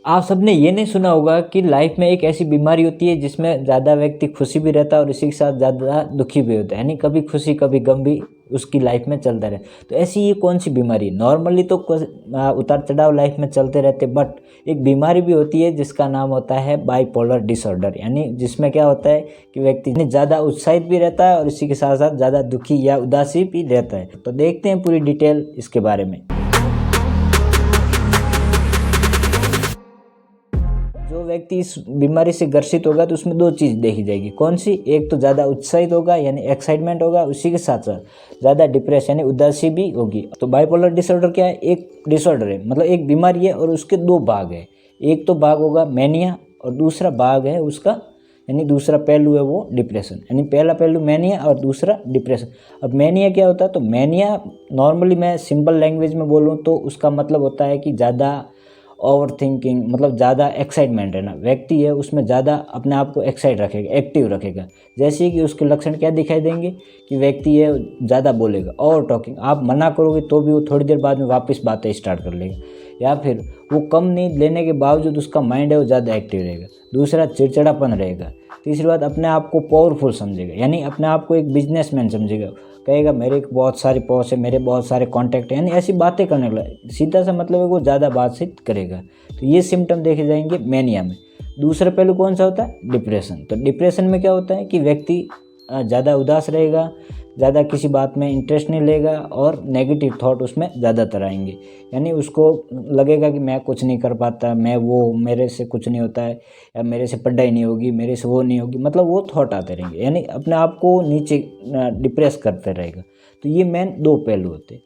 आप सबने ये नहीं सुना होगा कि लाइफ में एक ऐसी बीमारी होती है जिसमें ज़्यादा व्यक्ति खुशी भी रहता है और इसी के साथ ज़्यादा दुखी भी होता है, यानी कभी खुशी कभी गम भी उसकी लाइफ में चलता रहे। तो ऐसी ये कौन सी बीमारी? नॉर्मली तो उतार चढ़ाव लाइफ में चलते रहते, बट एक बीमारी भी होती है जिसका नाम होता है बाइपोलर डिसऑर्डर, यानी जिसमें क्या होता है कि व्यक्ति ज़्यादा उत्साहित भी रहता है और इसी के साथ साथ ज़्यादा दुखी या उदासी भी रहता है। तो देखते हैं पूरी डिटेल इसके बारे में। जो व्यक्ति इस बीमारी से ग्रसित होगा तो उसमें दो चीज़ देखी जाएगी। कौन सी? एक तो ज़्यादा उत्साहित होगा यानी एक्साइटमेंट होगा, उसी के साथ साथ ज़्यादा डिप्रेस यानी उदासी भी होगी। तो बाइपोलर डिसऑर्डर क्या है? एक डिसऑर्डर है, मतलब एक बीमारी है और उसके दो भाग है। एक तो भाग होगा मैनिया और दूसरा भाग है उसका, यानी दूसरा पहलू है वो डिप्रेशन। यानी पहला पहलू मैनिया और दूसरा डिप्रेशन। अब मैनिया क्या होता है? तो मैनिया नॉर्मली मैं सिंपल लैंग्वेज में बोलूँ तो उसका मतलब होता है कि ज़्यादा ओवर थिंकिंग, मतलब ज़्यादा एक्साइटमेंट है ना, व्यक्ति है उसमें ज़्यादा अपने आप को एक्साइट रखेगा, एक्टिव रखेगा। जैसे कि उसके लक्षण क्या दिखाई देंगे कि व्यक्ति है ज़्यादा बोलेगा, ओवर टॉकिंग, आप मना करोगे तो भी वो थोड़ी देर बाद में वापस बातें स्टार्ट कर लेगा। या फिर वो कम नींद लेने के बावजूद उसका माइंड है वो ज़्यादा एक्टिव रहेगा। दूसरा, चिड़चिड़ापन रहेगा। तीसरी बात, अपने आप को पावरफुल समझेगा, यानी अपने आप को एक बिजनेसमैन समझेगा, कहेगा मेरे बहुत सारी पहुँच है, मेरे बहुत सारे कॉन्टैक्ट हैं, यानी ऐसी बातें करने लगा। सीधा सा मतलब है वो ज़्यादा बातचीत करेगा। तो ये सिम्टम देखे जाएंगे मैनिया में। दूसरा पहलू कौन सा होता है? डिप्रेशन। तो डिप्रेशन में क्या होता है कि व्यक्ति ज़्यादा उदास रहेगा, ज़्यादा किसी बात में इंटरेस्ट नहीं लेगा और नेगेटिव थॉट उसमें ज़्यादातर आएंगे। यानी उसको लगेगा कि मैं कुछ नहीं कर पाता, मैं वो, मेरे से कुछ नहीं होता है, या मेरे से पढ़ाई नहीं होगी, मेरे से वो नहीं होगी, मतलब वो थॉट आते रहेंगे, यानी अपने आप को नीचे डिप्रेस करते रहेगा। तो ये मेन दो पहलू होते हैं।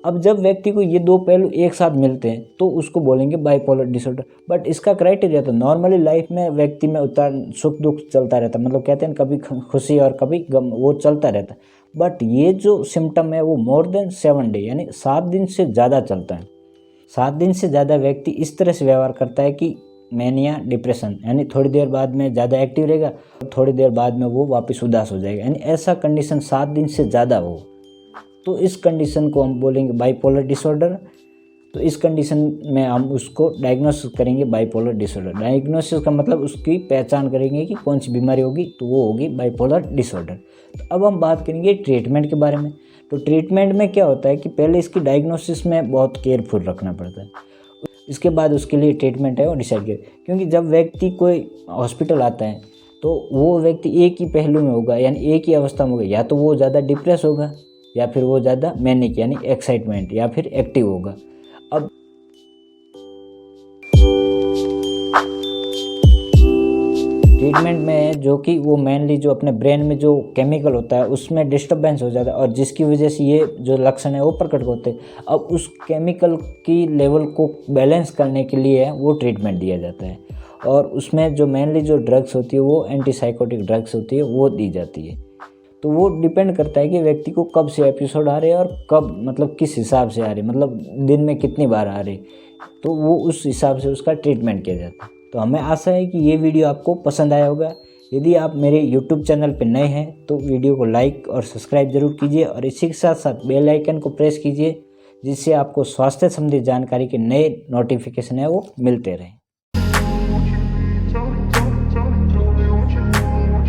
अब जब व्यक्ति को ये दो पहलू एक साथ मिलते हैं तो उसको बोलेंगे बाइपोलर डिसऑर्डर। बट इसका क्राइटेरिया तो नॉर्मली लाइफ में व्यक्ति में उतार सुख दुख चलता रहता है, मतलब कहते हैं कभी खुशी और कभी गम, वो चलता रहता है। बट ये जो सिम्टम है वो मोर देन 7 डे यानी 7 दिन से ज़्यादा चलता है। 7 दिन से ज़्यादा व्यक्ति इस तरह से व्यवहार करता है कि मैनिया डिप्रेशन, यानी थोड़ी देर बाद में ज़्यादा एक्टिव रहेगा और थोड़ी देर बाद में वो वापस उदास हो जाएगा, यानी ऐसा कंडीशन 7 दिन से ज़्यादा हो तो इस कंडीशन को हम बोलेंगे बाइपोलर डिसऑर्डर। तो इस कंडीशन में हम उसको डायग्नोसिस करेंगे बाइपोलर डिसऑर्डर। डायग्नोसिस का मतलब उसकी पहचान करेंगे कि कौन सी बीमारी होगी, तो वो होगी बाइपोलर डिसऑर्डर। तो अब हम बात करेंगे ट्रीटमेंट के बारे में। तो ट्रीटमेंट में क्या होता है कि पहले इसकी डायग्नोसिस में बहुत केयरफुल रखना पड़ता है, इसके बाद उसके लिए ट्रीटमेंट है वो डिसाइड करें। क्योंकि जब व्यक्ति कोई हॉस्पिटल आता है तो वो व्यक्ति एक ही पहलू में होगा, यानी एक ही अवस्था में होगा, या तो वो ज़्यादा डिप्रेस होगा या फिर वो ज़्यादा मैनिक यानी एक्साइटमेंट या फिर एक्टिव होगा। अब ट्रीटमेंट में जो कि वो मेनली जो अपने ब्रेन में जो केमिकल होता है उसमें डिस्टर्बेंस हो जाता है और जिसकी वजह से ये जो लक्षण है वो प्रकट होते हैं। अब उस केमिकल की लेवल को बैलेंस करने के लिए वो ट्रीटमेंट दिया जाता है और उसमें जो मेनली जो ड्रग्स होती है वो एंटीसाइकोटिक ड्रग्स होती है वो दी जाती है। तो वो डिपेंड करता है कि व्यक्ति को कब से एपिसोड आ रहे हैं और कब, मतलब किस हिसाब से आ रहे, मतलब दिन में कितनी बार आ रहे, तो वो उस हिसाब से उसका ट्रीटमेंट किया जाता है। तो हमें आशा है कि ये वीडियो आपको पसंद आया होगा। यदि आप मेरे YouTube चैनल पर नए हैं तो वीडियो को लाइक और सब्सक्राइब जरूर कीजिए और इसी के साथ साथ बेल आइकन को प्रेस कीजिए जिससे आपको स्वास्थ्य संबंधी जानकारी के नए नोटिफिकेशन है वो मिलते रहें।